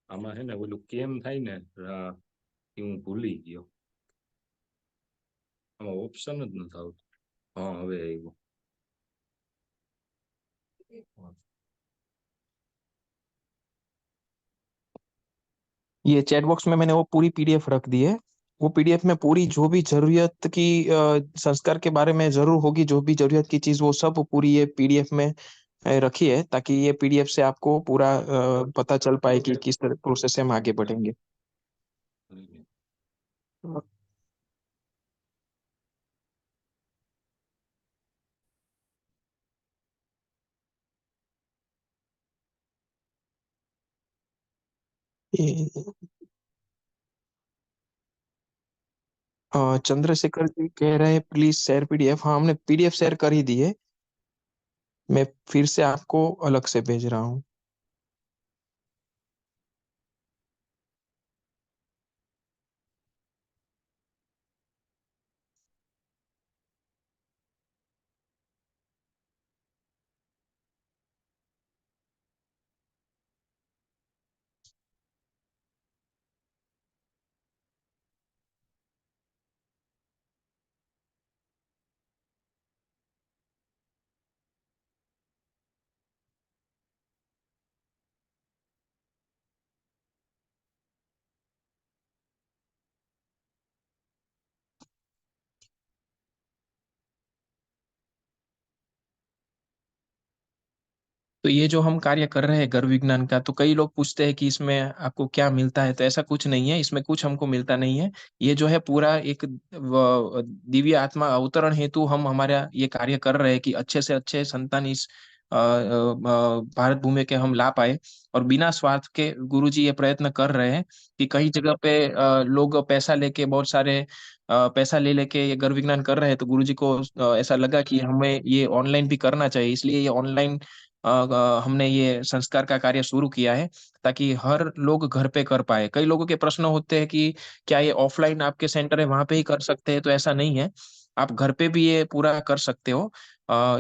આમાં હે ને ઓલું કેમ થાય ને એ હું ભૂલી ગયો. આમાં ઓપ્શન જ નથી આવતું. હા હવે આવ્યો. ये चैट बॉक्स में मैंने वो पूरी पीडीएफ रख दी है। वो पीडीएफ में पूरी जो भी जरूरत की संस्कार के बारे में जरूर होगी, जो भी जरूरत की चीज, वो सब पूरी ये पीडीएफ में रखी है, ताकि ये पीडीएफ से आपको पूरा पता चल पाए कि किस तरह प्रोसेस से हम आगे बढ़ेंगे। चंद्रशेखर जी कह रहे हैं प्लीज शेयर पीडीएफ। हाँ, हमने पीडीएफ शेयर कर ही दी है। मैं फिर से आपको अलग से भेज रहा हूँ। तो ये जो हम कार्य कर रहे हैं गर्भ विज्ञान का, तो कई लोग पूछते हैं कि इसमें आपको क्या मिलता है। तो ऐसा कुछ नहीं है, इसमें कुछ हमको मिलता नहीं है। ये जो है पूरा एक दिव्य आत्मा अवतरण हेतु हम हमारा ये कार्य कर रहे हैं कि अच्छे से अच्छे संतान इस भारत भूमि के हम ला पाए। और बिना स्वार्थ के गुरुजी ये प्रयत्न कर रहे हैं कि कई जगह पे लोग पैसा लेके, बहुत सारे पैसा ले लेके ये गर्भ विज्ञान कर रहे हैं। तो गुरुजी को ऐसा लगा कि हमें ये ऑनलाइन भी करना चाहिए, इसलिए ये ऑनलाइन हमने ये संस्कार का कार्य शुरू किया है, ताकि हर लोग घर पे कर पाए। कई लोगों के प्रश्न होते हैं कि क्या ये ऑफलाइन आपके सेंटर है वहां पे ही कर सकते हैं? तो ऐसा नहीं है, आप घर पे भी ये पूरा कर सकते हो।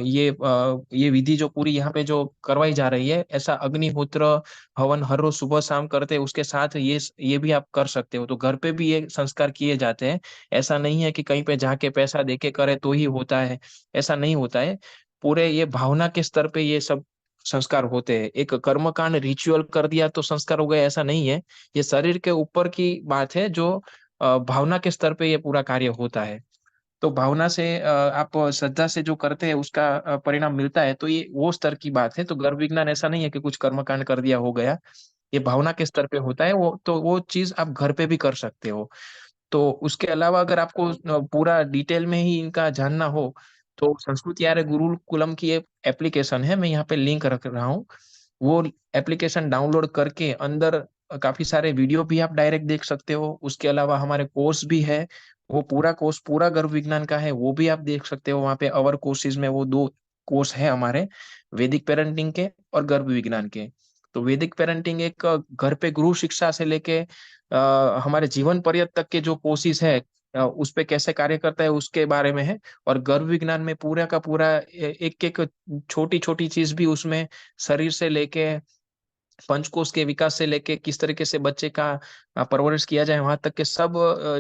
ये विधि जो पूरी यहाँ पे जो करवाई जा रही है, ऐसा अग्निहोत्र हवन हर रोज सुबह शाम करते हैं, उसके साथ ये भी आप कर सकते हो। तो घर पे भी ये संस्कार किए जाते हैं। ऐसा नहीं है कि कहीं पे जाके पैसा देके करे तो ही होता है, ऐसा नहीं होता है। पूरे ये भावना के स्तर पे ये सब संस्कार होते हैं। एक कर्मकांड रिचुअल कर दिया तो संस्कार हो गए, ऐसा नहीं है। ये शरीर के ऊपर की बात है, जो भावना के स्तर पे ये पूरा कार्य होता है। तो भावना से आप श्रद्धा से जो करते हैं उसका परिणाम मिलता है। तो ये वो स्तर की बात है। तो गर्भ विज्ञान ऐसा नहीं है कि कुछ कर्मकांड कर दिया हो गया। ये भावना के स्तर पे होता है। वो तो वो चीज आप घर पे भी कर सकते हो। तो उसके अलावा अगर आपको पूरा डिटेल में ही इनका जानना हो, तो संस्कृत यार गुरुकुलम की एक एप्लीकेशन है, मैं यहाँ पे लिंक रख रहा हूँ। वो एप्लीकेशन डाउनलोड करके अंदर काफी सारे वीडियो भी आप डायरेक्ट देख सकते हो। उसके अलावा हमारे कोर्स भी है। वो पूरा कोर्स पूरा गर्भ विज्ञान का है, वो भी आप देख सकते हो। वहाँ पे अवर कोर्सेज में वो दो कोर्स है हमारे, वैदिक पेरेंटिंग के और गर्भ विज्ञान के। तो वैदिक पेरेंटिंग एक घर पे गुरु शिक्षा से लेके हमारे जीवन पर्यंत तक के जो कोर्सेज है, उस पे कैसे कार्य करता है उसके बारे में है। और गर्भ विज्ञान में पूरा का पूरा एक एक छोटी छोटी चीज भी उसमें, शरीर से लेके पंचकोश के विकास से लेके किस तरीके से बच्चे का परवरिश किया जाए, वहां तक के सब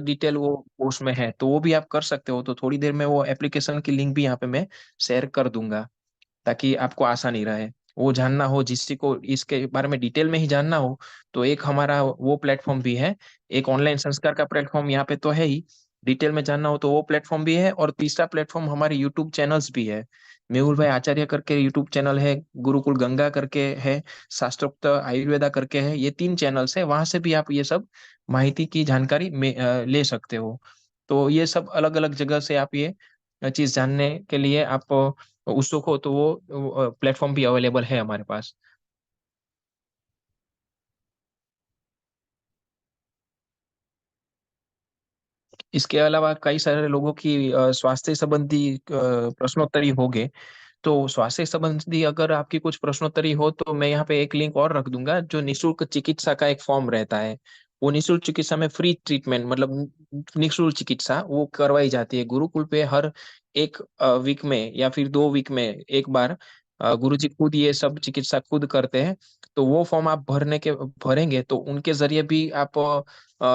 डिटेल वो कोर्स में है। तो वो भी आप कर सकते हो। तो थोड़ी देर में वो एप्लीकेशन की लिंक भी यहाँ पे मैं शेयर कर दूंगा, ताकि आपको आसानी रहे। वो जानना हो, जिसको को इसके बारे में डिटेल में ही जानना हो, तो एक हमारा वो प्लेटफॉर्म भी है। एक ऑनलाइन संस्कार का प्लेटफॉर्म यहाँ पे तो है ही, डिटेल में जानना हो तो वो प्लेटफॉर्म भी है। और तीसरा प्लेटफॉर्म हमारे यूट्यूब चैनल्स भी है। मेहुल भाई आचार्य करके यूट्यूब चैनल है, गुरुकुल गंगा करके है, शास्त्रोक्त आयुर्वेदा करके है। ये तीन चैनल्स है, वहां से भी आप ये सब माहिती की जानकारी में ले सकते हो। तो ये सब अलग अलग जगह से आप ये चीज जानने के लिए आप उत्सुक हो, तो वो प्लेटफॉर्म भी अवेलेबल है हमारे पास। इसके अलावा कई सारे लोगों की स्वास्थ्य संबंधी प्रश्नोत्तरी होंगे। तो स्वास्थ्य संबंधी अगर आपकी कुछ प्रश्नोत्तरी हो, तो मैं यहाँ पे एक लिंक और रख दूंगा, जो निशुल्क चिकित्सा का एक फॉर्म रहता है। वो निशुल्क चिकित्सा में फ्री ट्रीटमेंट, मतलब निशुल्क चिकित्सा वो करवाई जाती है गुरुकुल पे। हर एक वीक में या फिर 2 वीक में एक बार गुरुजी खुद ये सब चिकित्सा खुद करते हैं। तो वो फॉर्म आप भरेंगे तो उनके जरिए भी आप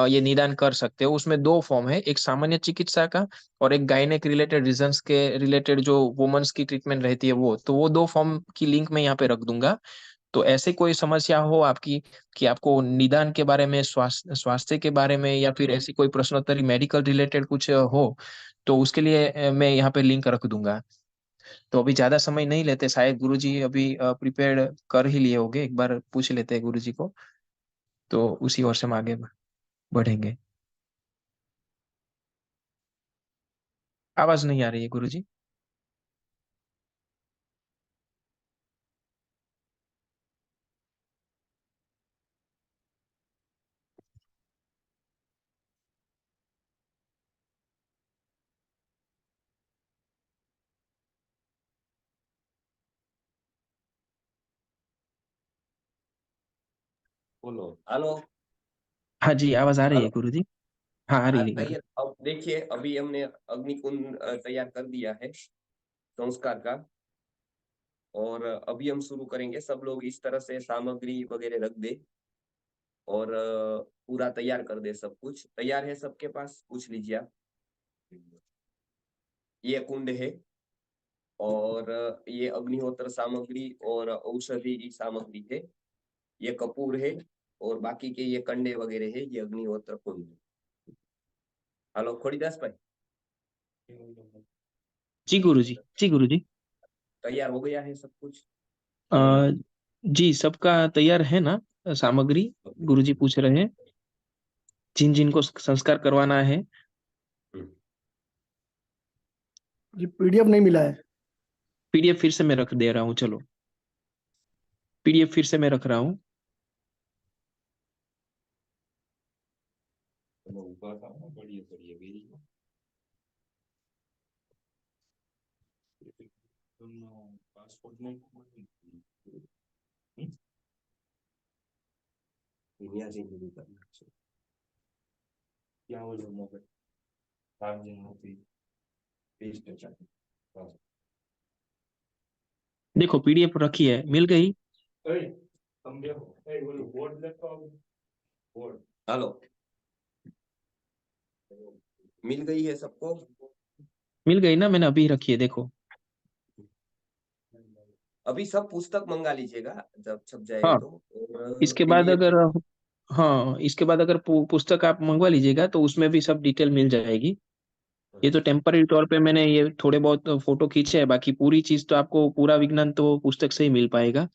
ये निदान कर सकते हो। उसमें दो फॉर्म है, एक सामान्य चिकित्सा का और एक गायनेक रिलेटेड रीजंस के रिलेटेड जो वुमेन्स की ट्रीटमेंट रहती है वो। तो वो दो फॉर्म की लिंक मैं यहाँ पे रख दूंगा। तो ऐसे कोई समस्या हो आपकी कि आपको निदान के बारे में, स्वास्थ्य के बारे में, या फिर ऐसी कोई प्रश्नोत्तरी मेडिकल रिलेटेड कुछ हो, तो उसके लिए मैं यहाँ पे लिंक रख दूंगा। तो अभी ज्यादा समय नहीं लेते, शायद गुरुजी अभी प्रिपेयर कर ही लिए होंगे, एक बार पूछ लेते हैं गुरुजी को, तो उसी ओर से हम आगे बढ़ेंगे। आवाज नहीं आ रही है गुरुजी। बोलो। हेलो। हाँ जी, आवाज आ रही है हेलो। गुरुजी। हाँ, आ रही हाँ, है गुरु। तैयार। अब देखिए, अभी हमने अग्निकुंड तैयार कर दिया है संस्कार का। और अभी हम शुरू करेंगे। सब लोग इस तरह से सामग्री वगैरह रख दे और पूरा तैयार कर दे। सब कुछ तैयार है सबके पास? पूछ लीजिए आप। ये कुंड है और ये अग्निहोत्र सामग्री और औषधि की सामग्री है। ये कपूर है और बाकी के ये कंडे वगैरह है। ये अग्निहोत्र कुंड है। हेलो खोड़ीदास भाई। जी गुरुजी, जी गुरुजी। तैयार हो गया है सब कुछ? अ, जी, सबका तैयार है ना सामग्री? गुरुजी पूछ रहे हैं जिन जिन को संस्कार करवाना है। हम्म। जी पीडीएफ नहीं मिला है। पीडीएफ फिर से मैं रख दे रहा हूँ, चलो। पीडीएफ फिर से मैं रख रहा हूँ। ऊपर था ना, बढ़िया बढ़िया भेज दो। तुम पासपोर्ट नहीं दुनिया से शुरू करना है। क्या हो जो मोबाइल चार्जिंग होती पेज पे चार्जिंग बस। देखो पीडीएफ रखी है, मिल गई? ए, तुम देखो, ए बोलो बोर्ड लैपटॉप बोर्ड। हेलो। मिल गई है सबको? मिल गई ना, मैंने अभी रखी है, देखो। अभी सब पुस्तक मंगा लीजिएगा जब छप जाएगा हाँ, तो। और इसके बाद पीडीएफ। अगर हाँ, इसके बाद अगर पुस्तक आप मंगवा लीजिएगा तो उसमें भी सब डिटेल मिल जाएगी। ये तो टेम्पररी तौर पे मैंने ये थोड़े बहुत फोटो खींचे हैं, बाकी पूरी चीज तो आपको, पूरा विज्ञान तो पुस्तक से ही मिल पाएगा।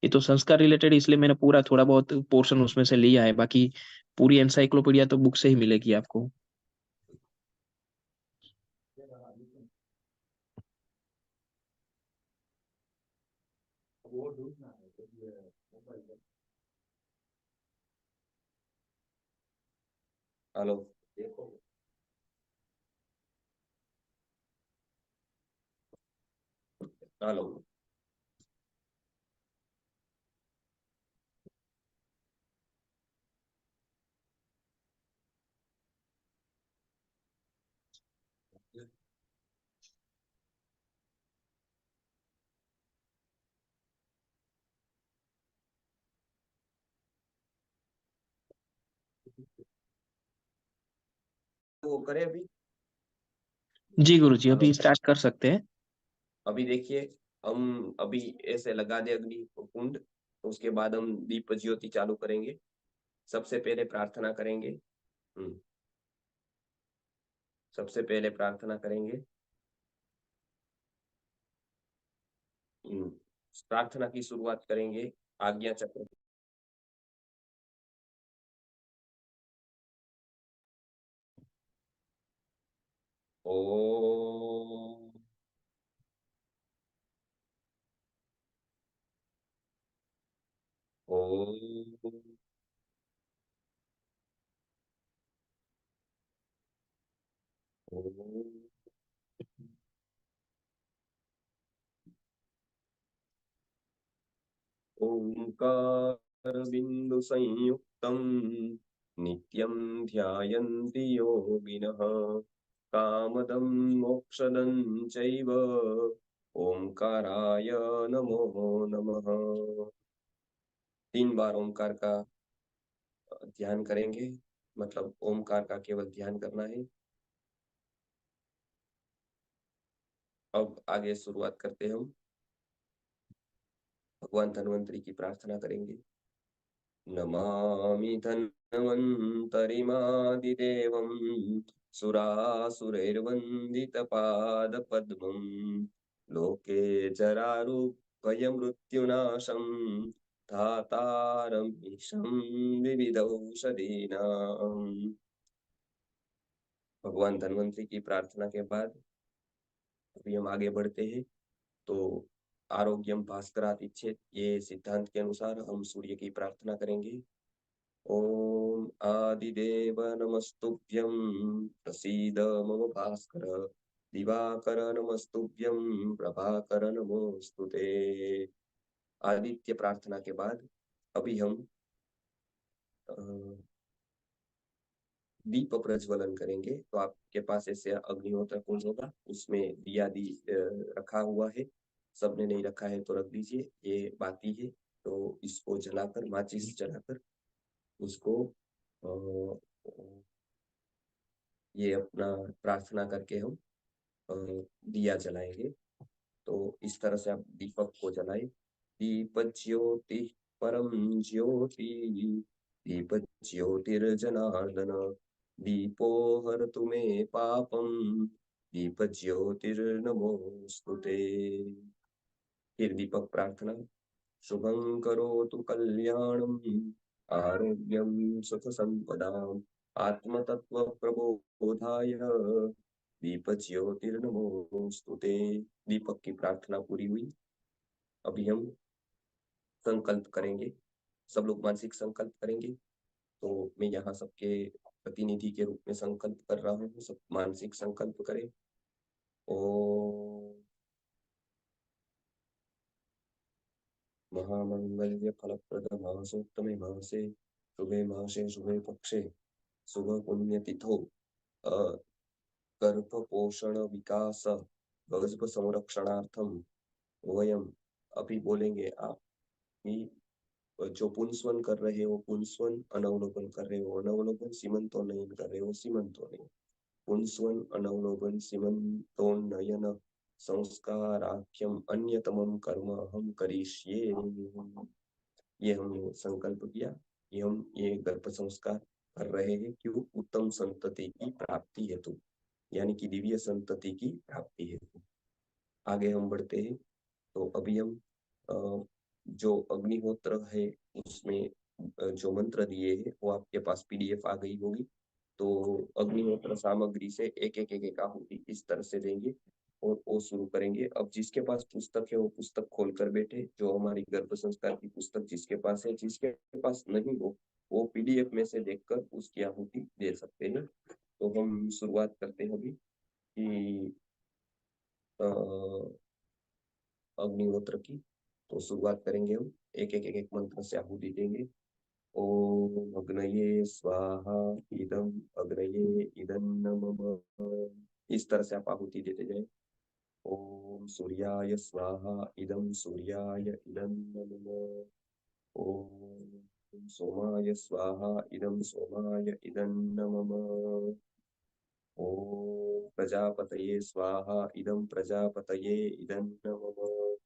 ये तो संस्कार रिलेटेड, इसलिए मैंने पूरा थोड़ा बहुत पोर्शन उसमें से लिया है, बाकी पूरी एनसाइक्लोपीडिया तो बुक से ही मिलेगी आपको। वो ढूंढना है तो ये मोबाइल। हेलो। देखो। हेलो। वो करे अभी। जी गुरु जी, हेलो। अभी स्टार्ट कर सकते हैं। अभी देखिए, हम अभी ऐसे लगा दे अग्नि कुंड। तो उसके बाद हम दीप ज्योति चालू करेंगे। सबसे पहले प्रार्थना करेंगे। सबसे पहले प्रार्थना करेंगे। हम्म, प्रार्थना की शुरुआत करेंगे आज्ञा चक्र। ओम। ओम। ओम। ओंकार बिंदु संयुक्तम नित्यं ध्यायन्ति योगिनः कामदं मोक्षदं चैव ओंकाराय नमो नमः। 3 बार ओमकार का ध्यान करेंगे, मतलब ओमकार का केवल ध्यान करना है। अब आगे शुरुआत करते हैं हम। भगवान धन्वंतरि की प्रार्थना करेंगे। नमामि धन्वन्तरिमादिदेवं सुरासुरैर्वन्दितपादपद्मं लोके जरारुभयमृत्युनाशं धातारमीशं विविधौषधीनाम्। भगवान धन्वंतरि की प्रार्थना के बाद अभी हम आगे बढ़ते हैं। तो आरोग्यम भास्करात् इच्छेत्, ये सिद्धांत के अनुसार हम सूर्य की प्रार्थना करेंगे। ओम आदिदेव नमस्तुभ्यं प्रसीद मम भास्कर, दिवाकर नमस्तुभ्यं प्रभाकर नमोस्तुते। आदित्य प्रार्थना के बाद अभी हम दीप प्रज्वलन करेंगे। तो आपके पास ऐसे अग्निहोत्र कुंड होगा, उसमें दिया रखा हुआ है। सबने नहीं रखा है तो रख दीजिए। ये बाती है, तो इसको जलाकर, माचिस जलाकर उसको ये अपना प्रार्थना करके हम दिया जलाएंगे। तो इस तरह से आप दीपक को जलाएं। दीप ज्योति परम ज्योति, दीप ज्योतिर्जनार्दन, दीपो हरतु मे पापम, दीप ज्योतिर्नमोस्तुते। फिर दीपक प्रार्थना। शुभं करोतु कल्याणं, आरोग्यं सुख संपदाम्, आत्मतत्व प्रबोधाय दीप ज्योतिर्नमोस्तुते। दीपक की प्रार्थना पूरी हुई। अभी हम संकल्प करेंगे। सब लोग मानसिक संकल्प करेंगे। तो मैं यहाँ सबके प्रतिनिधि के रूप में संकल्प कर रहा हूँ। सब मानसिक संकल्प करें। ओम महामंगल्य फलप्रद मासोत्तमे मासे, शुभे मासे शुभे पक्षे, शुभ पुण्यतिथौ गर्भ पोषण विकास गर्भ संरक्षणार्थम वयम। अभी बोलेंगे आप कि जो पुंसवन कर रहे हो पुंसवन, अनवलोकन कर रहे हो अनवलोकन, सीमंतोन्नयन कर रहे हो सीमंतोन्नयन, पुंसवन अनवलोकन सीमंतोन्नयन संस्काराख्यम अन्यतमम कर्म हम करिष्ये। ये हमने संकल्प किया। ये गर्भ संस्कार कर रहे हैं क्यों? उत्तम संतति की प्राप्ति हेतु, यानी कि दिव्य संतति की प्राप्ति हेतु। आगे हम बढ़ते हैं। तो अभी हम जो अग्निहोत्र है उसमें जो मंत्र दिए हैं वो आपके पास पीडीएफ आ गई होगी। तो अग्निहोत्र सामग्री से एक आहुति इस तरह से देंगे और वो शुरू करेंगे। अब जिसके पास पुस्तक है वो पुस्तक खोल कर बैठे, जो हमारी गर्भ संस्कार की पुस्तक जिसके पास है। जिसके पास नहीं हो वो पीडीएफ में से देखकर उसकी आहुति दे सकते हैं। तो हम शुरुआत करते हैं अभी कि अग्निहोत्र की। तो शुरुआत करेंगे हम एक मंत्र से आहुति देंगे। ओम अग्नये स्वाहा, इदम अग्नये इदं नमः। इस तरह से आप आहुति देते जाए। ओम सूर्याय स्वाहा, इदं सूर्याय इदं नमः। ओम सोमाय स्वाहा, इदं सोमाय इदं नमः। ओम प्रजापतये स्वाहा, इदं प्रजापतये इदं नमः।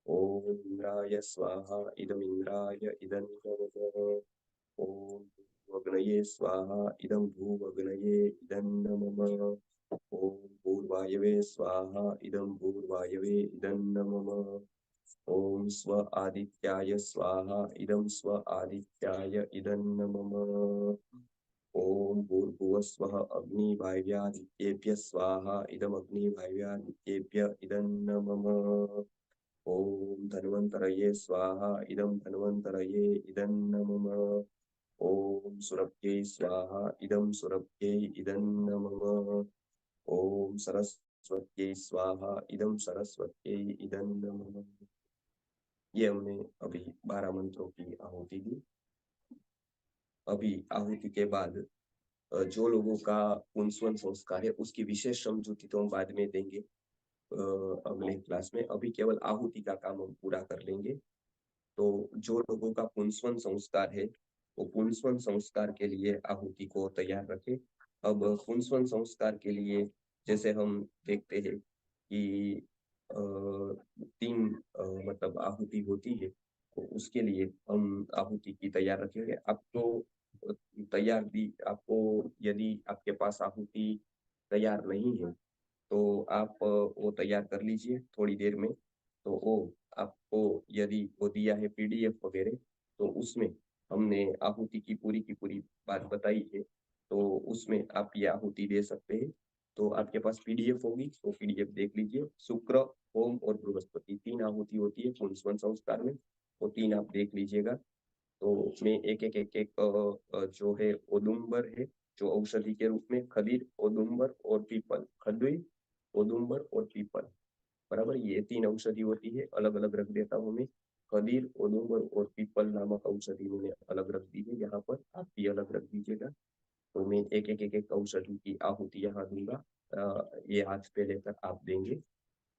ओम इंद्राय स्वाहा, इदं इंद्राय इदं नमः। ओम भूवग्नये स्वाहा, इदं भूवग्नये इदं नमः। ओम भूर्वायवे स्वाहा, इदं भूर्वायवे इदं नमः। ओम स्व आदित्याय स्वाहा, इदं स्व आदित्याय इदं नमः। ओम भूर्भुवस्वः अग्निवायव्यादित्येभ्यः स्वाहा, इदम् अग्निवायव्यादित्येभ्यः इदं नमः। ओम धन्वन्तरये स्वाहा, इदं धन्वन्तरये इदं नमः। ओम सुरभ्यै स्वाहा, इदं सुरभ्यै इदं नमः। ओम सरस्वत्यै स्वाहा, इदं सरस्वत्यै इदं नमः। ये हमने अभी 12 मंत्रों की आहुति दी। अभी आहुति के बाद जो लोगों का पुंसवन संस्कार है उसकी विशेष समझूती तो हम बाद में देंगे अगले क्लास में। अभी केवल आहुति का काम हम पूरा कर लेंगे। तो जो लोगों का पुंसवन संस्कार है वो पुंसवन संस्कार के लिए आहुति को तैयार रखे। अब पुंसवन संस्कार के लिए जैसे हम देखते हैं कि 3 मतलब आहुति होती है, तो उसके लिए हम आहुति की तैयार रखेंगे। आपको तैयार दी आपको यदि आपके पास आहुति तैयार नहीं है तो आप वो तैयार कर लीजिए थोड़ी देर में। तो वो आपको यदि वो दिया है पीडीएफ वगैरह, तो उसमें हमने आहुति की पूरी बात बताई है, तो उसमें आप ये आहुति दे सकते हैं। तो आपके पास पीडीएफ होगी, तो पीडीएफ देख लीजिए। शुक्र, ओम और बृहस्पति 3 आहुति होती है पुंसवन संस्कार में, वो 3 आप देख लीजिएगा। तो उसमें एक जो है औदुंबर है, जो औषधि के रूप में, खदीर, औदुंबर और पीपल। खदीर, औदुंबर और पीपल, बराबर, ये 3 औषधि होती है। अलग अलग रख देता हूँ मैं। खदीर, औदुंबर और पीपल नामक औषधि मैंने अलग रख दी है, यहाँ पर आप भी अलग रख दीजिएगा। तो मैं एक औषधि की आहुति यहाँ दूंगा। ये हाथ पे लेकर आप देंगे।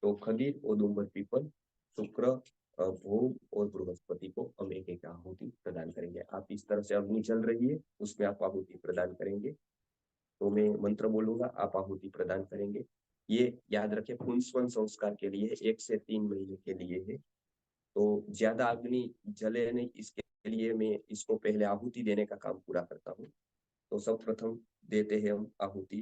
तो खदीर, औदुंबर, पीपल, शुक्र, भोग और बृहस्पति को हम एक आहुति प्रदान करेंगे। आप इस तरह से अग्नि चल रही है उसमें आप आहुति प्रदान करेंगे। तो मैं मंत्र बोलूंगा, आप आहुति प्रदान करेंगे। ये याद रखें, पुंसवन संस्कार के लिए 1 से 3 महीने के लिए है। तो ज्यादा अग्नि जले नहीं, इसके लिए मैं इसको पहले आहुति देने का काम पूरा करता हूँ। तो सब प्रथम देते हैं हम आहुति।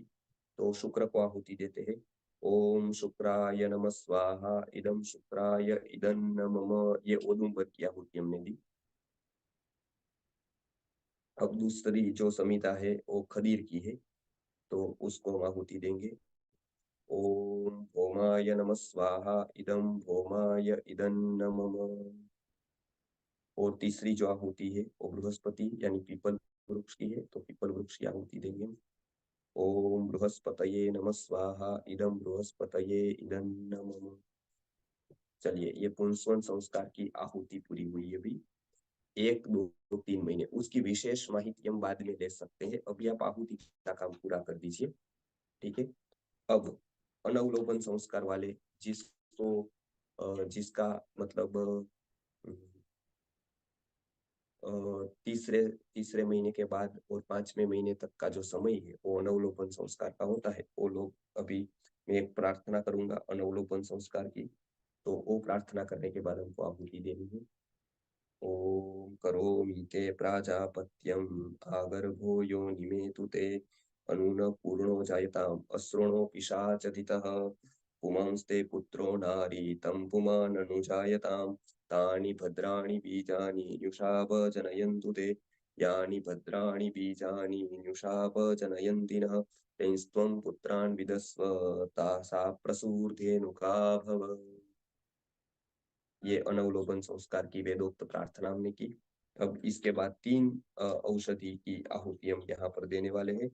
तो शुक्र को आहुति देते हैं। ओम शुक्राय नमः स्वाहा, इदम शुक्राय इदं मम। ये औदुंबर की आहुति हमने दी। अब दूसरी जो संहिता है वो खदीर की है, तो उसको हम आहुति देंगे। ओम भौमाय नमः स्वाहा, इदं भौमाय इदं मम। और तीसरी जो आहुति है वो बृहस्पति यानी पीपल वृक्ष की है, तो पीपल वृक्ष की आहुति देंगे। ओम बृहस्पतये नमः स्वाहा, इदं बृहस्पतये इदं मम। चलिए, ये पुंसवन संस्कार की आहुति पूरी हुई है। अभी 1, 2, 3 महीने उसकी विशेष माहिती हम बाद में ले सकते हैं। अभी आप आहुति का काम पूरा कर दीजिए, ठीक है। अब अनवलोकन संस्कार वाले, जिसको जिसका मतलब तीसरे तीसरे महीने के बाद और 5वें महीने तक का जो समय है वो अनवलोकन संस्कार का होता है। वो लोग, अभी मैं एक प्रार्थना करूंगा अनवलोकन संस्कार की, तो वो प्रार्थना करने के बाद हमको आहुति देनी है। ओम करोमि ते प्राजापत्यम आगर्भो योनिमेतु ते अनून पूर्णो जायताम अश्रुणो पिशाचदितः पुमांस्ते पुत्रो नारी तं पुमाननुजायताम तानि भद्राणि बीजानि न्युषाव जनयन्तु ते यानि भद्राणि बीजानि न्युषाव जनयन्ति नः तैस्त्वं पुत्रान् विदस्व तासा प्रसूर्धेनुका भव। ये अनवलोकन संस्कार की वेदोक्त प्रार्थना हमने की। अब इसके बाद 3 औषधि की आहुति हम यहाँ पर देने वाले हैं,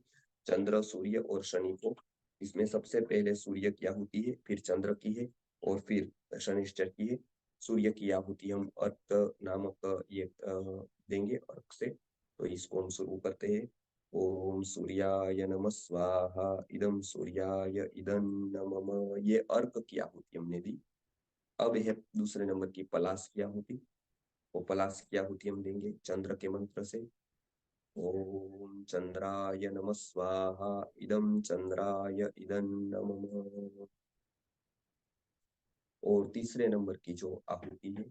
चंद्र, सूर्य और शनि को। इसमें सबसे पहले सूर्य की आहुति है, फिर चंद्र की है और फिर शनिश्चर की है। सूर्य की आहुति हम अर्क नामक ये देंगे, अर्क से। तो इसको हम शुरू करते हैं। ओम सूर्याय नमः स्वाहा, इदं सूर्याय इदं मम। ये अर्क की आहुति हमने दी। अब है दूसरे नंबर की पलाश की आहुति। वो पलाश की आहुति हम देंगे चंद्र के मंत्र से। ओम चंद्राय नमः स्वाहा, इदं चंद्राय इदं मम। और तीसरे नंबर की जो आहुति है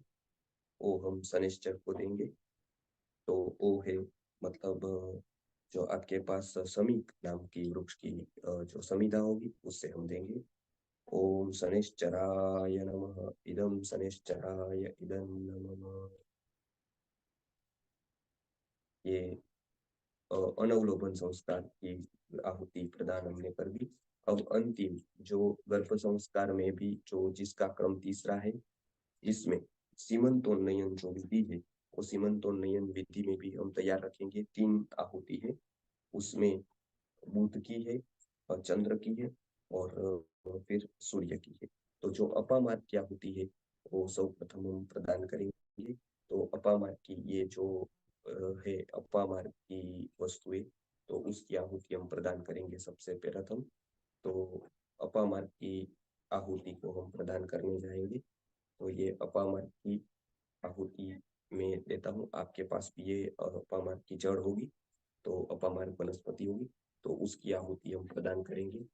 वो हम शनिश्चर को देंगे। तो वो है मतलब जो आपके पास समीक नाम की वृक्ष की जो समिधा होगी उससे हम देंगे। ओम शनिश्चराय नमः, इदं शनिश्चराय इदं नमः। ये अनवलोकन संस्कार की आहुति प्रदान हमने कर दी। अब अंतिम जो गर्भ संस्कार में भी जो जिसका क्रम तीसरा है, इसमें सीमंतोन्नयन जो विधि है वो सीमंतोन्नयन विधि में भी हम तैयार रखेंगे। 3 आहुति है, उसमें बुध की है और चंद्र की है और फिर सूर्य की है। तो जो अपामार्ग की आहुति है वो सर्वप्रथम हम प्रदान करेंगे। तो अपामार्ग की ये जो है अपामार्ग की वस्तुएं, तो उसकी आहुति हम प्रदान करेंगे सबसे प्रथम। तो अपामार्ग की आहुति को हम प्रदान करने जाएंगे। तो ये अपामार्ग की आहुति मैं देता हूँ, आपके पास भी ये अपामार्ग की जड़ होगी, तो अपामार्ग वनस्पति होगी, तो उसकी आहुति हम प्रदान करेंगे।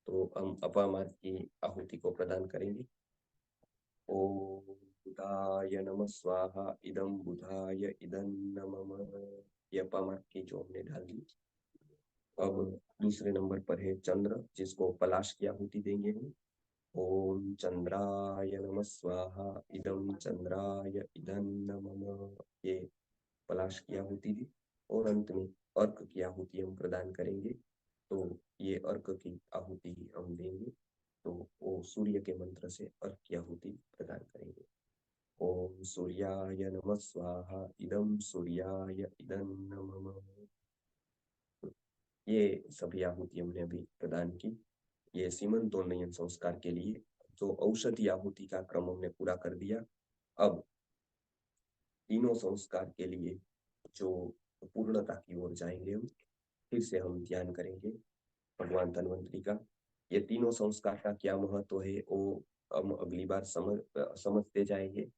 तो हम अपामार्ग की आहुति को प्रदान करेंगे। ओम बुधाय नमः स्वाहा, इदम बुधाय इदं नमः। ये अपामार्ग की जो हमने डाल दी। अब दूसरे नंबर पर है चंद्र, जिसको पलाश की आहुति देंगे हम। ओम चंद्राय नमः स्वाहा, इदं चंद्राय इदं नमः। ये पलाश की आहुति दी। और अंत में अर्क की आहुति हम प्रदान करेंगे। तो ये अर्क की आहुति हम देंगे, तो वो सूर्य के मंत्र से अर्क की आहुति प्रदान करेंगे। ओम सूर्याय नमः स्वाहा, इदं सूर्याय इदं नमः। ये सभी आहुति हमने अभी प्रदान की। ये सीमंतोन्नयन संस्कार के लिए जो औषधि आहुति का क्रम हमने पूरा कर दिया। अब तीनों संस्कार के लिए जो पूर्णता की ओर जाएंगे, हम फिर से हम ध्यान करेंगे भगवान धन्वंतरी का। ये तीनों संस्कार का क्या महत्व है वो हम अगली बार समझते जाएंगे।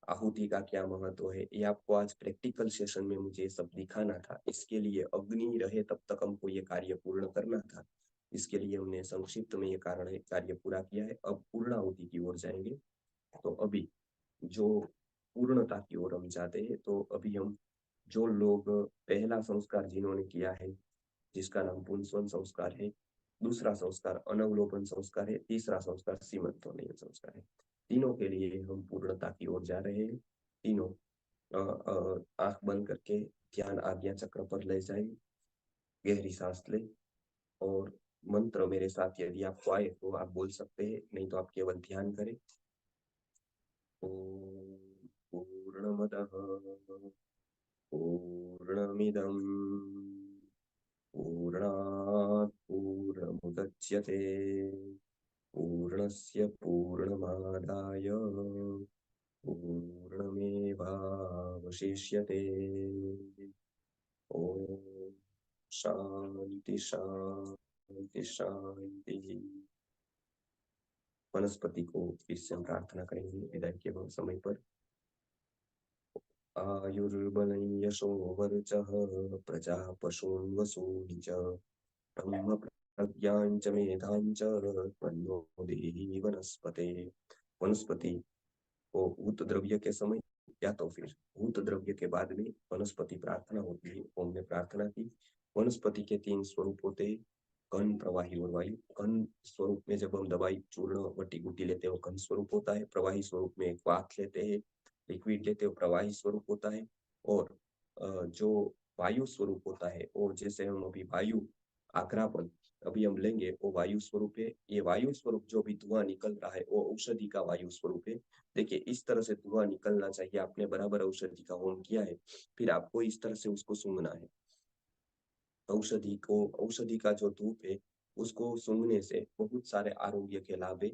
आहुति का क्या महत्व है ये आपको आज प्रैक्टिकल सेशन में मुझे सब दिखाना था। इसके लिए अग्नि रहे तब तक हमको ये कार्य पूर्ण करना था। इसके लिए हमने संक्षिप्त में ये कार्य पूरा किया है। अब पूर्ण आहुति की ओर जाएंगे। तो अभी जो पूर्णता की ओर हम जाते हैं, तो अभी हम जो लोग पहला संस्कार जिन्होंने किया है, जिसका नाम पुंसवन संस्कार है, दूसरा संस्कार अनवलोकन संस्कार है, तीसरा संस्कार सीमंतोन्नयन संस्कार है, तीनों के लिए हम पूर्णता की ओर जा रहे हैं। तीनों आंख बंद करके ध्यान आज्ञा चक्र पर ले जाए, गहरी सांस ले और मंत्र मेरे साथ यदि आपको आए तो आप बोल सकते हैं, नहीं तो आप केवल ध्यान करें। ओम पूर्णमदः पूर्णमिदं पूर्णात् पूर्णमुदच्यते पूर्णस्य पूर्णमादाय पूर्णमेवावशिष्यते। ओम शांति शांति शांति। वनस्पति को इससे हम प्रार्थना करेंगे विदाई के समय पर। आयुर्बलं यशो वर्चः प्रजा पशून् वसूनि च ब्रह्म प्रज्ञां च मेधां च तन्नो देहि वनस्पते। वनस्पति को भूत द्रव्य के समय या तो फिर भूत द्रव्य के बाद में वनस्पति प्रार्थना होती है। हमने प्रार्थना की। वनस्पति के तीन स्वरूप होते हैं, घन, प्रवाही और वायु। घन स्वरूप में जब हम दवाई चूर्ण वटी गुटी लेते हैं वो घन स्वरूप होता है। प्रवाही स्वरूप में एक वात लेते हैं, लिक्विड लेते हो, प्रवाही स्वरूप होता है। और जो वायु स्वरूप होता है, और जैसे हम अभी वायु आग्रापन अभी हम लेंगे, वो वायु स्वरूप है। ये वायु स्वरूप जो भी धुआं निकल रहा है वो औषधि का वायु स्वरूप है। देखिए इस तरह से धुआं निकलना चाहिए। आपने बराबर औषधि का होम किया है, फिर आपको इस तरह से उसको सूंघना है। औषधि का जो धूप है उसको सूंघने से बहुत सारे आरोग्य के लाभ है।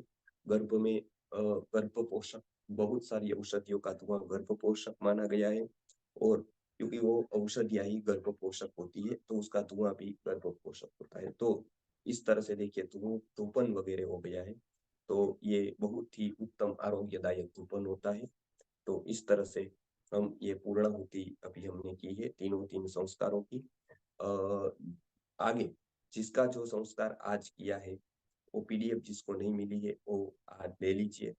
गर्भ में गर्भ पोषक, बहुत सारी औषधियों का धुआं गर्भ पोषक माना गया है। और क्योंकि वो औषधियां ही गर्भ पोषक होती है, तो उसका धुआं भी गर्भ पोषक होता है। तो इस तरह से देखिए धूपन वगैरह हो गया है, तो ये बहुत ही उत्तम आरोग्यदायक धूपन होता है। तो इस तरह से हम ये पूर्णाहुति अभी हमने की है तीन संस्कारों की। आगे जिसका जो संस्कार आज किया है वो पीडीएफ जिसको नहीं मिली है वो आज ले लीजिए।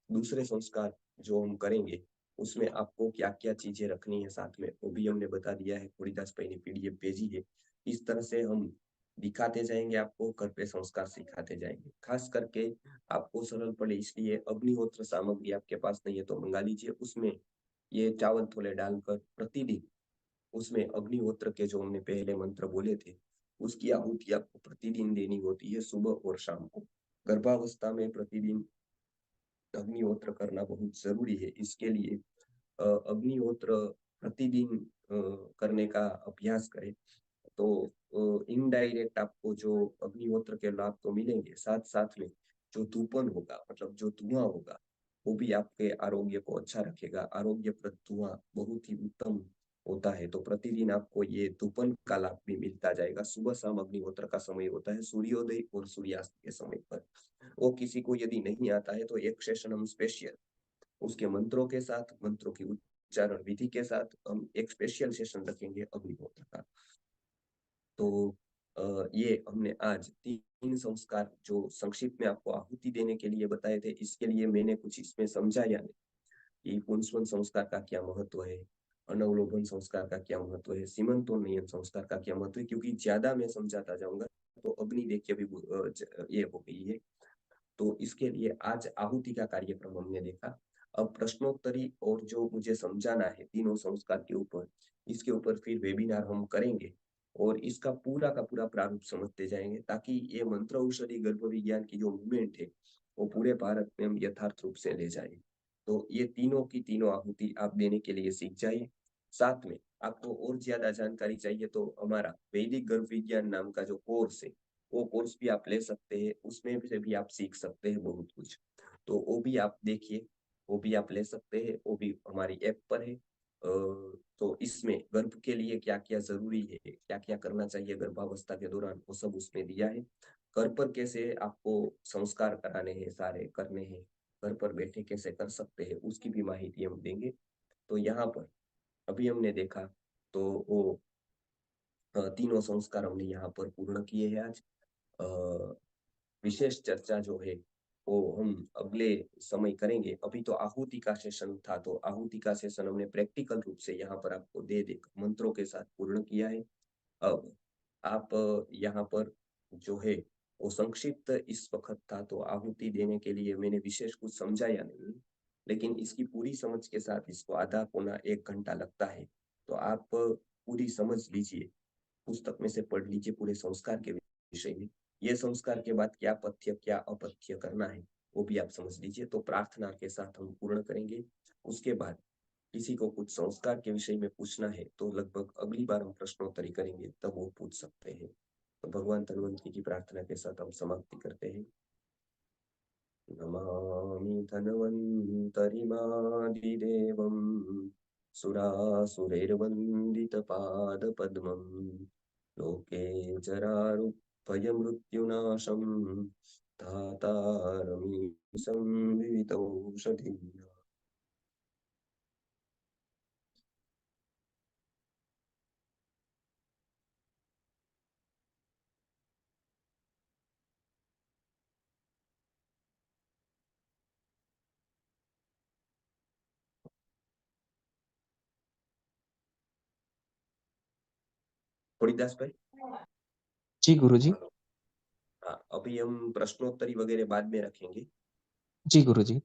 दूसरे संस्कार जो हम करेंगे उसमें आपको क्या क्या चीजें रखनी है साथ में, वो भी हमने बता दिया है। हरिदास भाई ने पीडीएफ भेजी है। इस तरह से हम दिखाते जाएंगे, आपको घर पे संस्कार सिखाते जाएंगे। खास करके आपको सरल पड़े इसलिए अग्निहोत्र सामग्री आपके पास नहीं है तो मंगा लीजिए। उसमें ये चावल थोड़े डालकर प्रतिदिन उसमें अग्निहोत्र के जो हमने पहले मंत्र बोले थे उसकी आहुति आपको प्रतिदिन देनी होती है, सुबह और शाम को। गर्भावस्था में प्रतिदिन अग्निहोत्र करना बहुत जरूरी है। इसके लिए अग्निहोत्र प्रतिदिन करने का अभ्यास करें, तो इनडायरेक्ट आपको जो अग्निहोत्र के लाभ तो मिलेंगे, साथ साथ में जो धूपन होगा, मतलब जो धुआं होगा, वो भी आपके आरोग्य को अच्छा रखेगा। आरोग्यप्रद धुआं बहुत ही उत्तम होता है। तो प्रतिदिन आपको ये धूपन का लाभ भी मिलता जाएगा। सुबह शाम अग्निहोत्र का समय होता है, सूर्योदय और सूर्यास्त के समय पर। वो किसी को यदि नहीं आता है तो एक सेशन हम स्पेशल उसके मंत्रों के साथ, मंत्रों की उच्चारण विधि के साथ हम एक स्पेशल सेशन रखेंगे अग्निहोत्र का। तो ये हमने आज 3 संस्कार जो संक्षिप्त में आपको आहुति देने के लिए बताए थे, इसके लिए मैंने कुछ इसमें समझाया नहीं कि पुंसवन संस्कार का क्या महत्व है, अनवलोकन संस्कार का क्या महत्व है, सीमंतोन्नयन संस्कार का क्या महत्व है, क्योंकि ज्यादा मैं समझाता जाऊंगा तो अग्नि देखिए अभी ये हो गई है। तो इसके लिए आज आहुति का कार्यक्रम हमने देखा। अब प्रश्नोत्तरी और जो मुझे समझाना है तीनों संस्कार के ऊपर, इसके ऊपर फिर वेबिनार हम करेंगे और इसका पूरा का पूरा प्रारूप समझते जाएंगे, ताकि ये मंत्र औषधि गर्भ विज्ञान की जो मूवमेंट है वो पूरे भारत में हम यथार्थ रूप से ले जाए। तो ये तीनों की तीनों आहुति आप देने के लिए सीख जाइए। साथ में आपको और ज्यादा जानकारी चाहिए तो हमारा वैदिक गर्भ विज्ञान नाम का जो कोर्स है, वो कोर्स भी आप ले सकते हैं, उसमें से भी आप सीख सकते हैं बहुत कुछ। तो वो भी आप देखिए, वो भी आप ले सकते हैं, वो भी हमारी ऐप पर है। तो इसमें गर्भ के लिए क्या क्या जरूरी है, क्या क्या करना चाहिए गर्भावस्था के दौरान, वो सब उसमें दिया है। घर पर कैसे आपको संस्कार कराने हैं, सारे करने हैं, घर पर बैठे कैसे कर सकते हैं, उसकी भी माहिती हम देंगे। तो यहाँ पर अभी हमने देखा तो वो तीनों संस्कार हमने यहाँ पर पूर्ण किए हैं आज। विशेष चर्चा जो है वो हम अगले समय करेंगे। अभी तो आहुति का सेशन था, तो आहुति का सेशन हमने प्रैक्टिकल रूप से यहाँ पर आपको दे दे मंत्रों के साथ पूर्ण किया है। अब आप यहाँ पर जो है वो संक्षिप्त इस वक्त था, तो आहुति देने के लिए मैंने विशेष कुछ समझाया नहीं, लेकिन इसकी पूरी समझ के साथ इसको आधा पौना 1 घंटा लगता है। तो आप पूरी समझ लीजिए, पुस्तक में से पढ़ लीजिए पूरे संस्कार के विषय में। ये संस्कार के बाद क्या पथ्य क्या अपथ्य करना है वो भी आप समझ लीजिए। तो प्रार्थना के साथ हम पूर्ण करेंगे। उसके बाद किसी को कुछ संस्कार के विषय में पूछना है तो लगभग अगली बार हम प्रश्नोत्तरी करेंगे तब वो पूछ सकते हैं। तो भगवान धन्वंतरी की प्रार्थना के साथ हम समाप्ति करते हैं। नमामि धन्वन्तरिमादिदेवं सुरासुरैर्वन्दितपादपद्मं लोके जरारुभयमृत्युनाशं धातारमीशं विवितौषधिम्। हरिदास भाई। जी गुरुजी। हाँ, अभी हम प्रश्नोत्तरी वगैरह बाद में रखेंगे। जी गुरुजी।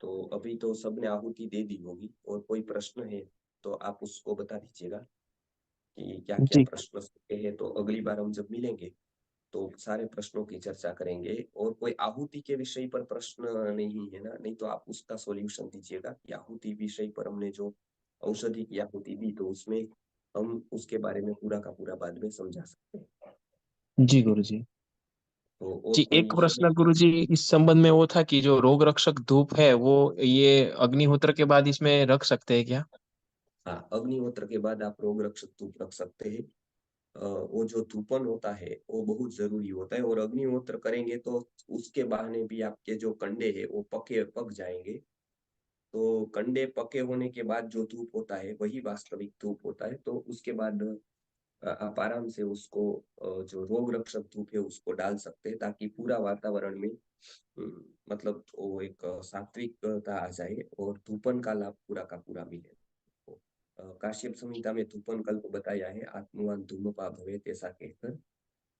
तो अभी तो सबने आहुति दे दी होगी, और कोई प्रश्न है तो आप उसको बता दीजिएगा कि क्या क्या जी। प्रश्न है। तो अगली बार हम जब मिलेंगे तो सारे प्रश्नों की चर्चा करेंगे। और कोई आहुति के विषय पर प्रश्न नहीं है ना, नहीं तो आप उसका सॉल्यूशन दीजिएगा कि आहुति विषय पर हमने जो औषधि की आहुति दी तो उसमें हम उसके बारे में पूरा का पूरा बाद में समझा सकते हैं। जी ठीक। गुरुजी। तो और जी, एक कोई है? प्रश्न गुरुजी इस संबंध में वो था कि जो रोग रक्षक धूप है वो ये अग्निहोत्र के बाद इसमें रख सकते हैं क्या? हाँ, अग्निहोत्र के बाद आप रोग रक्षक धूप रख सकते हैं। वो जो धूपन होता है वो बहुत जरूरी होता है, और अग्निहोत्र करेंगे तो उसके बहाने भी आपके जो कंडे है वो पक जाएंगे। तो कंडे पके होने के बाद जो धूप होता है वही वास्तविक धूप होता है। तो उसके बाद आप आराम से उसको जो रोग रक्षक धूप है उसको डाल सकते हैं, ताकि पूरा वातावरण में मतलब वो एक सात्विकता आ जाए और धूपन का लाभ पूरा का पूरा मिले। तो, काश्यप संहिता में धूपन कल्प बताया है, आत्मवान धूमपा भवेत ऐसा कहकर।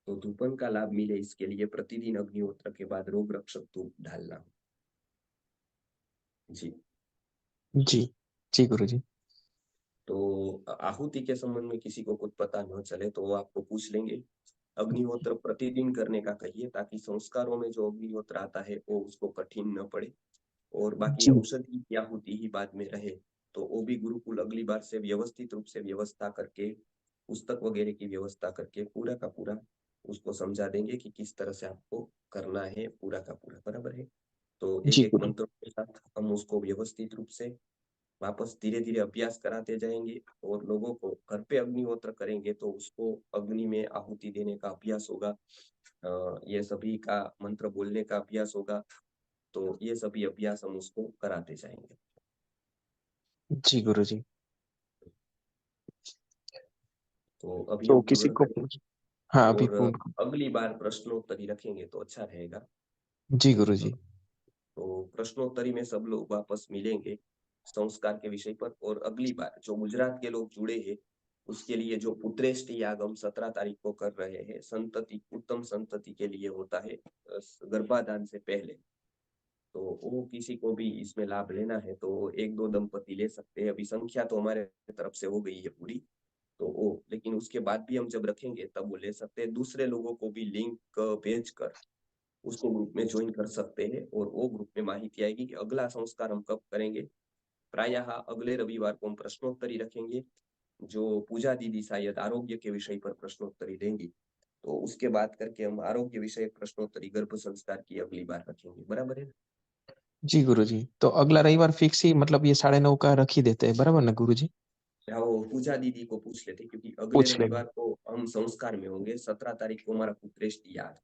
तो धूपन का लाभ मिले इसके लिए प्रतिदिन अग्निहोत्र के बाद रोग रक्षक धूप डालना। जी। जी। जी गुरुजी। तो आहुति के संबंध में किसी को कुछ पता न चले तो वो आपको पूछ लेंगे। अग्निहोत्र प्रतिदिन करने का कहिए, ताकि संस्कारों में जो अग्निहोत्र आता है वो उसको कठिन न पड़े। और बाकी जी। औषधि की आहुति ही बाद में रहे तो वो भी गुरुकुल अगली बार से व्यवस्थित रूप से व्यवस्था करके, पुस्तक वगैरह की व्यवस्था करके पूरा का पूरा उसको समझा देंगे कि किस तरह से आपको करना है पूरा का पूरा। बराबर है। तो एक जी एक गुरु। मंत्रों के साथ हम उसको व्यवस्थित रूप से वापस धीरे धीरे अभ्यास कराते जाएंगे। और लोगों को घर पे अग्निहोत्र करेंगे तो उसको अग्नि में आहुति देने का अभ्यास होगा, ये सभी का मंत्र बोलने का अभ्यास होगा। तो ये सभी अभ्यास हम उसको कराते जाएंगे। जी गुरुजी। तो अभी तो हम किसी पूर्ण को करें हाँ, अभी और पूर्ण। अगली बार प्रश्नोत्तरी रखेंगे तो अच्छा रहेगा। जी गुरुजी। तो प्रश्नोत्तरी में सब लोग वापस मिलेंगे संस्कार के विषय पर, और अगली बार जो गुजरात के लोग जुड़े हैं उसके लिए जो पुत्रेष्टि याग हम 17 तारीख को कर रहे हैं, संतति उत्तम संतति के लिए होता है गर्भाधान से पहले, तो वो किसी को भी इसमें लाभ लेना है तो एक दो दंपति ले सकते हैं। अभी संख्या तो हमारे तरफ से हो गई है पूरी, तो वो लेकिन उसके बाद भी हम जब रखेंगे तब वो ले सकते हैं। दूसरे लोगों को भी लिंक भेज कर उसको ग्रुप में ज्वाइन कर सकते हैं, और वो ग्रुप में माहिती आएगी कि अगला संस्कार हम कब करेंगे। प्रायः अगले रविवार को हम प्रश्नोत्तरी रखेंगे, जो पूजा दीदी शायद आरोग्य के विषय पर प्रश्नोत्तरी देंगी, तो उसके बाद करके हम आरोग्य विषय प्रश्नोत्तरी गर्भ संस्कार की अगली बार रखेंगे। बराबर है? जी गुरुजी, तो अगला रविवार फिक्स ही मतलब ये 9:30 का रख ही देते हैं, बराबर ना गुरुजी? या वो पूजा दीदी को पूछ लेते, क्योंकि अगले पूछ लेंगे। रविवार को हम संस्कार में होंगे। 17 तारीख को हमारा पुत्रेष्टि याद,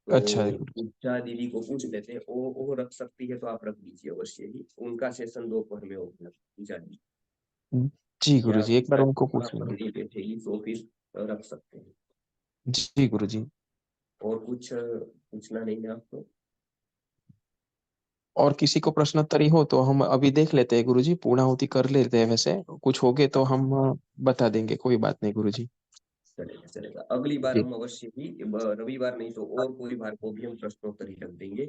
तो अच्छा है गुरुजी। पूजा दीदी को पूछ लेते, वो रख सकती है तो आप रख दीजिए अवश्य ही। उनका सेशन दोपहर में होगा पूजा दीदी, जी या गुरुजी, एक बार उनको वहाँ पूछ पर लेंगे। नहीं बैठेगी तो फिर रख सकते हैं। जी गुरुजी। और कुछ पूछना नहीं है आपको? और किसी को प्रश्नोत्तरी हो तो हम अभी देख लेते हैं गुरुजी, पूर्णाहुति कर लेते हैं, वैसे कुछ हो गए तो हम बता देंगे, कोई बात नहीं गुरुजी। चलेगा चलेगा, अगली बार जी। हम अवश्य ही रविवार नहीं तो और कोई बार को भी हम प्रश्नोत्तरी रख देंगे।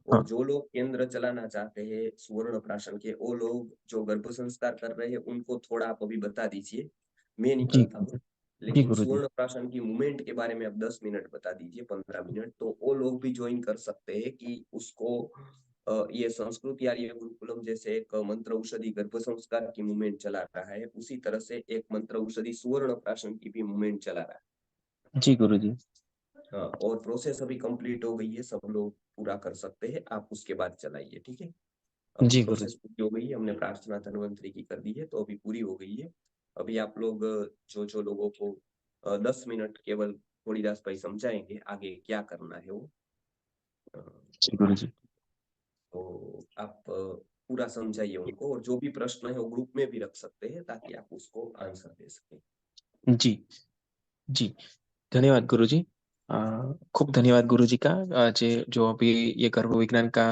और हाँ। जो लोग केंद्र चलाना चाहते हैं सुवर्ण प्राशन के, वो लोग जो गर्भ संस्कार कर रहे हैं उनको थोड़ा आप अभी बता दीजिए, मैं जी निकलता हूँ। जी लेकिन गुरुजी। सुवर्ण प्राशन की मूवमेंट के बारे में आप 10 मिनट बता दीजिए, 15 मिनट, तो वो लोग भी ज्वाइन कर सकते हैं कि उसको ये संस्कृत आर्य गुरुकुलम जैसे एक मंत्र औषधि गर्भ संस्कार की मूवमेंट चला रहा है, उसी तरह से एक मंत्र औषधि सुवर्ण प्राशन की भी मूवमेंट चला रहा है। जी गुरुजी। हाँ, और प्रोसेस अभी कंप्लीट हो गई है, सब लोग पूरा कर सकते हैं, आप उसके बाद चलाइए, ठीक है? अभी जी प्रोसेस गुरुजी। पूरी हो गई है, हमने प्रार्थना धन्वंतरी की कर दी है तो अभी पूरी हो गई है। अभी आप लोग जो जो लोगों को 10 मिनट केवल थोड़ी भाई समझाएंगे आगे क्या करना है वो, अ, जी गुरुजी। तो आप पूरा समझाइए उनको, और जो भी प्रश्न है वो ग्रुप में भी रख सकते हैं ताकि आप उसको आंसर दे सकें। जी जी। धन्यवाद गुरुजी। अ, खूब धन्यवाद गुरुजी का, जो अभी ये गर्भ विज्ञान का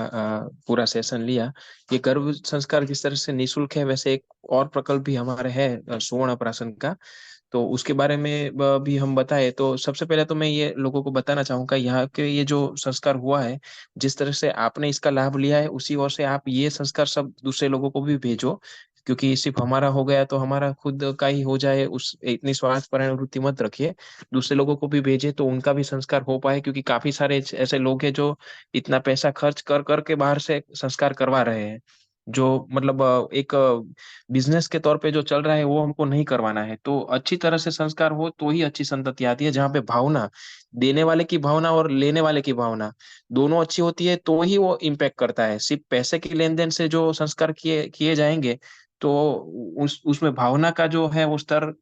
पूरा सेशन लिया। ये गर्भ संस्कार जिस तरह से निःशुल्क है, वैसे एक और प्रकल्प भी हमारे है सुवर्ण प्राशन का, तो उसके बारे में भी हम बताए तो सबसे पहले तो मैं ये लोगों को बताना चाहूंगा, यहाँ के ये जो संस्कार हुआ है, जिस तरह से आपने इसका लाभ लिया है उसी ओर से आप ये संस्कार सब दूसरे लोगों को भी भेजो, क्योंकि सिर्फ हमारा हो गया तो हमारा खुद का ही हो जाए, उस इतनी स्वार्थ प्रवृत्ति मत रखिए। दूसरे लोगों को भी भेजे तो उनका भी संस्कार हो पाए, क्योंकि काफी सारे ऐसे लोग हैं जो इतना पैसा खर्च कर करके बाहर से संस्कार करवा रहे हैं, जो मतलब एक बिजनेस के तौर पे जो चल रहा है वो हमको नहीं करवाना है। तो अच्छी तरह से संस्कार हो तो ही अच्छी संतति आती है, जहाँ पे भावना, देने वाले की भावना और लेने वाले की भावना दोनों अच्छी होती है तो ही वो इम्पैक्ट करता है। सिर्फ पैसे के लेन देन से जो संस्कार किए किए जाएंगे तो उस उसमें भावना का जो है वो स्तर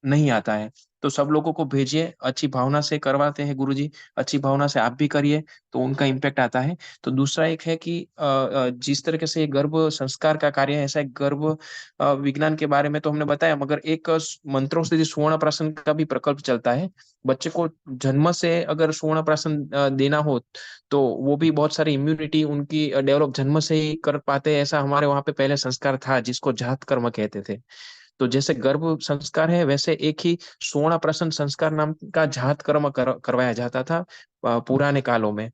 नहीं आता है। तो सब लोगों को भेजिए, अच्छी भावना से करवाते हैं गुरुजी, अच्छी भावना से आप भी करिए तो उनका इम्पैक्ट आता है। तो दूसरा एक है कि जिस तरीके से ये गर्भ संस्कार का कार्य है, ऐसा एक गर्भ विज्ञान के बारे में तो हमने बताया, मगर एक मंत्रों से स्वर्ण प्राशन का भी प्रकल्प चलता है। बच्चे को जन्म से अगर स्वर्ण प्राशन देना हो तो वो भी बहुत सारी इम्यूनिटी उनकी डेवलप जन्म से ही कर पाते हैं। ऐसा हमारे वहाँ पे पहले संस्कार था जिसको जात कर्म कहते थे। तो जैसे गर्भ संस्कार है, वैसे एक ही स्वर्ण प्राशन संस्कार नाम का जात कर्म करवाया जाता था पुराने कालों में।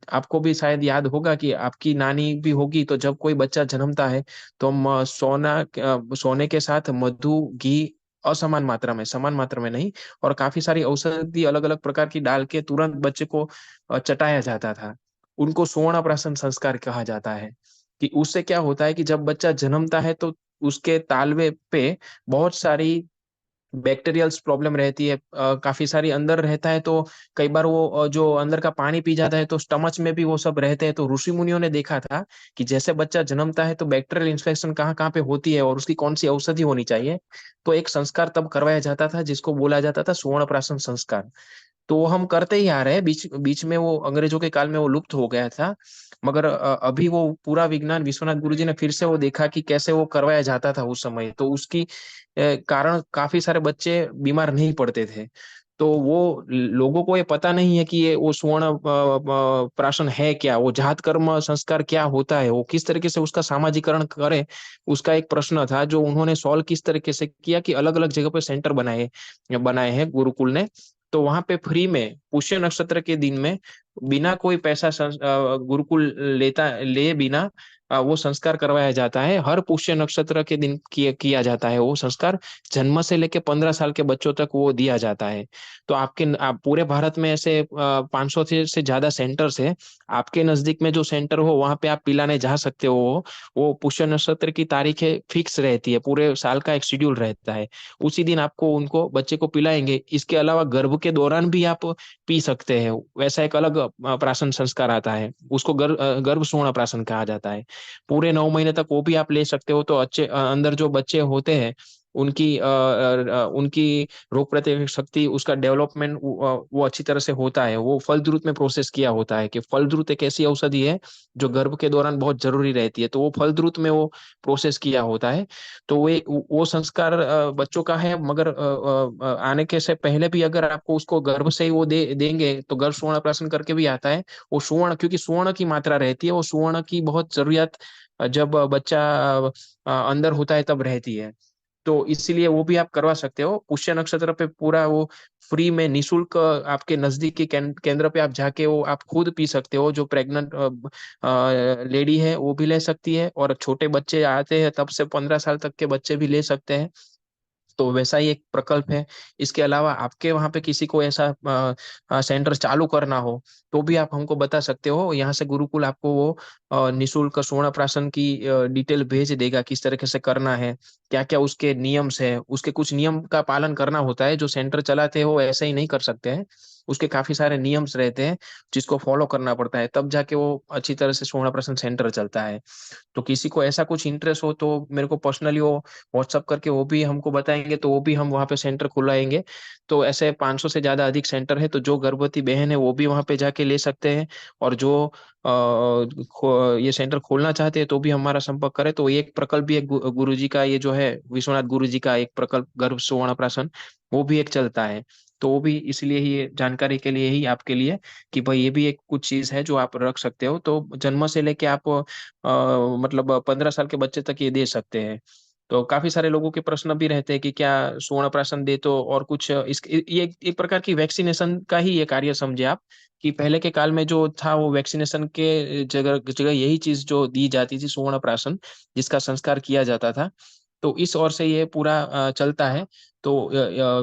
आपको भी शायद याद होगा कि आपकी नानी भी होगी, तो जब कोई बच्चा जन्मता है तो हम सोने के साथ मधु घी असमान मात्रा में, समान मात्रा में नहीं, और काफी सारी औषधि अलग अलग प्रकार की डाल के तुरंत बच्चे को चटाया जाता था। उनको स्वर्ण प्राशन संस्कार कहा जाता है। कि उससे क्या होता है कि जब बच्चा जन्मता है तो उसके तालवे पे बहुत सारी बैक्टीरियल्स प्रॉब्लम रहती है, काफी सारी अंदर रहता है, तो कई बार वो जो अंदर का पानी पी जाता है तो स्टमच में भी वो सब रहते हैं। तो ऋषि मुनियों ने देखा था कि जैसे बच्चा जन्मता है तो बैक्टीरियल इन्फेक्शन कहाँ कहाँ पे होती है और उसकी कौन सी औषधि होनी चाहिए। तो एक संस्कार तब करवाया जाता था जिसको बोला जाता था स्वर्ण प्राशन संस्कार। तो वो हम करते ही आ रहे हैं। बीच बीच में वो अंग्रेजों के काल में वो लुप्त हो गया था, मगर अभी वो पूरा विज्ञान विश्वनाथ गुरुजी ने फिर से वो देखा कि कैसे वो करवाया जाता था उस समय, तो उसकी कारण काफी सारे बच्चे बीमार नहीं पड़ते थे। तो वो लोगों को ये पता नहीं है कि ये वो स्वर्ण प्राशन है क्या, वो जात कर्म संस्कार क्या होता है, वो किस तरीके से उसका सामाजिकरण करे। उसका एक प्रश्न था जो उन्होंने सॉल्व किस तरीके से किया कि अलग अलग जगह पे सेंटर बनाए बनाए हैं गुरुकुल ने। तो वहां पे फ्री में पुष्य नक्षत्र के दिन में बिना कोई पैसा गुरुकुल ले बिना वो संस्कार करवाया जाता है। हर पुष्य नक्षत्र के दिन किया जाता है वो संस्कार। जन्म से लेके 15 साल के बच्चों तक वो दिया जाता है। तो पूरे भारत में ऐसे 500 से ज्यादा सेंटर्स है। आपके नजदीक में जो सेंटर हो वहां पे आप पिलाने जा सकते हो। वो पुष्य नक्षत्र की तारीखें फिक्स रहती है, पूरे साल का एक शेड्यूल रहता है। उसी दिन आपको उनको बच्चे को पिलाएंगे। इसके अलावा गर्भ के दौरान भी आप पी सकते हैं। वैसा एक अलग प्राशन संस्कार आता है, उसको गर्भ सुवर्ण प्राशन कहा जाता है। पूरे 9 महीने तक वो भी आप ले सकते हो। तो अच्छे अंदर जो बच्चे होते हैं उनकी रोग प्रतिरोधक शक्ति, उसका डेवलपमेंट वो अच्छी तरह से होता है। वो फल द्रुत में प्रोसेस किया होता है कि फल द्रुत एक ऐसी औषधि है जो गर्भ के दौरान बहुत जरूरी रहती है, तो वो फल द्रुत में वो प्रोसेस किया होता है। तो वो संस्कार बच्चों का है। मगर आने के से पहले भी अगर आपको उसको गर्भ से ही वो देंगे तो गर्भ सुवर्ण प्राशन करके भी आता है। वो सुवर्ण, क्योंकि सुवर्ण की मात्रा रहती है, वो सुवर्ण की बहुत जरूरत जब बच्चा अंदर होता है तब रहती है। तो इसीलिए वो भी आप करवा सकते हो पुष्य नक्षत्र पे। पूरा वो फ्री में निशुल्क आपके नजदीकी केंद्र पे आप जाके वो आप खुद पी सकते हो। जो प्रेग्नेंट लेडी है वो भी ले सकती है, और छोटे बच्चे आते हैं तब से 15 साल तक के बच्चे भी ले सकते हैं। तो वैसा ही एक प्रकल्प है। इसके अलावा आपके वहां पे किसी को ऐसा सेंटर चालू करना हो तो भी आप हमको बता सकते हो। यहाँ से गुरुकुल आपको वो निशुल्क स्वर्ण प्राशन की डिटेल भेज देगा, किस तरीके से करना है, क्या क्या उसके नियम्स है। उसके कुछ नियम का पालन करना होता है, जो सेंटर चलाते हैं वो ऐसे ही नहीं कर सकते हैं। उसके काफी सारे नियम्स रहते हैं जिसको फॉलो करना पड़ता है, तब जाके वो अच्छी तरह से स्वर्ण प्राशन सेंटर चलता है। तो किसी को ऐसा कुछ इंटरेस्ट हो तो मेरे को पर्सनली वो व्हाट्सअप करके वो भी हमको बताएंगे, तो वो भी हम वहाँ पे सेंटर खुलाएंगे। तो ऐसे 500 से ज्यादा अधिक सेंटर है, तो जो गर्भवती बहन है वो भी वहाँ पे जाके ले सकते हैं। और जो ये सेंटर खोलना चाहते हैं तो भी हमारा संपर्क करें। तो एक प्रकल्प भी एक गुरु जी का, ये जो है विश्वनाथ गुरु जी का एक प्रकल्प गर्भ सुवर्ण प्राशन, वो भी एक चलता है। तो वो भी इसलिए ही जानकारी के लिए ही आपके लिए कि भाई ये भी एक कुछ चीज है जो आप रख सकते हो। तो जन्म से लेके आप मतलब 15 साल के बच्चे तक ये दे सकते हैं। तो काफी सारे लोगों के प्रश्न भी रहते हैं कि क्या स्वर्ण प्राशन दे तो और कुछ इस ये एक प्रकार की वैक्सीनेशन का ही ये कार्य समझे आप। कि पहले के काल में जो था वो वैक्सीनेशन के जगह जगह यही चीज जो दी जाती थी, स्वर्ण प्राशन, जिसका संस्कार किया जाता था। तो इस ओर से ये पूरा चलता है। तो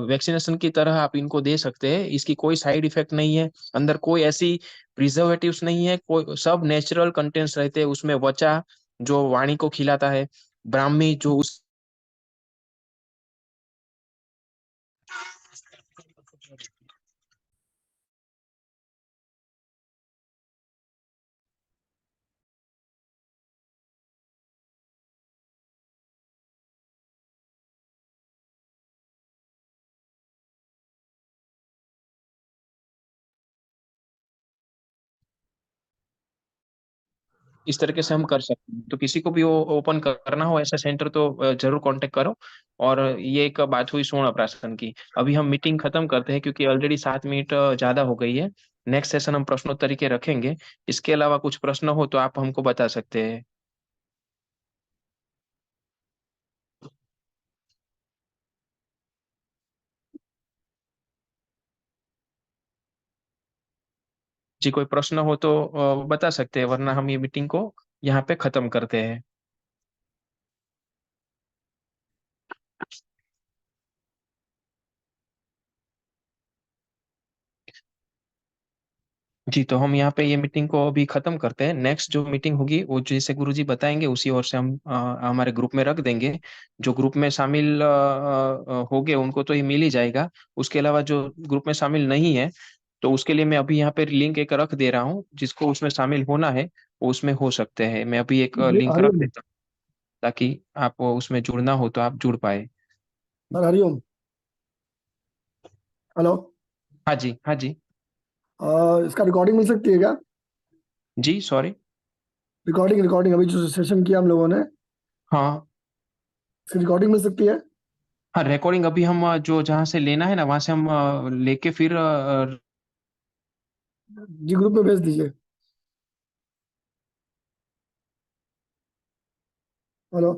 वैक्सीनेशन की तरह आप इनको दे सकते हैं। इसकी कोई साइड इफेक्ट नहीं है, अंदर कोई ऐसी प्रिजर्वेटिव्स नहीं है, कोई सब नेचुरल कंटेंट्स रहते हैं उसमें। वचा जो वाणी को खिलाता है, ब्राह्मी जो उस इस तरीके से हम कर सकते हैं। तो किसी को भी वो ओपन करना हो ऐसा सेंटर तो जरूर कांटेक्ट करो। और ये एक बात हुई स्वर्ण प्राशन की। अभी हम मीटिंग खत्म करते हैं क्योंकि ऑलरेडी 7 मिनट ज्यादा हो गई है। नेक्स्ट सेशन हम प्रश्नोत्तरी के रखेंगे। इसके अलावा कुछ प्रश्न हो तो आप हमको बता सकते हैं। जी कोई प्रश्न हो तो बता सकते हैं, वरना हम ये मीटिंग को यहाँ पे खत्म करते हैं। जी तो हम यहाँ पे ये मीटिंग को अभी खत्म करते हैं। नेक्स्ट जो मीटिंग होगी वो जैसे गुरुजी बताएंगे उसी ओर से हम हमारे ग्रुप में रख देंगे। जो ग्रुप में शामिल हो गए उनको तो ये मिल ही जाएगा। उसके अलावा जो ग्रुप में शामिल नहीं है तो उसके लिए मैं अभी यहाँ पे लिंक एक रख दे रहा हूँ, जिसको उसमें शामिल होना है वो उसमें हो सकते हैं। मैं अभी एक लिंक रख हरिओम। देता हूँ ताकि आप उसमें जुड़ना हो तो आप जुड़ पाए। सर हरिओम। हेलो। हाँ जी, हाँ जी। इसका रिकॉर्डिंग मिल सकती है क्या? जी, सॉरी। रिकॉर्डिंग रिकॉर्डिंग अभी जो सेशन किया हम लोगों ने, हाँ, इसकी रिकॉर्डिंग मिल सकती है? हाँ, रिकॉर्डिंग अभी हम जो जहाँ से लेना है ना, वहाँ से हम लेके फिर जी, ग्रुप में भेज दीजिए। हेलो।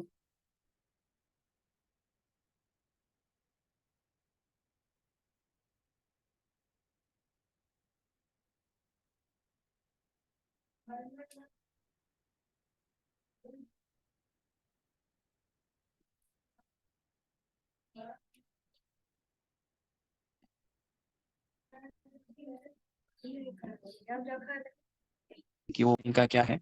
कि वो इनका क्या है।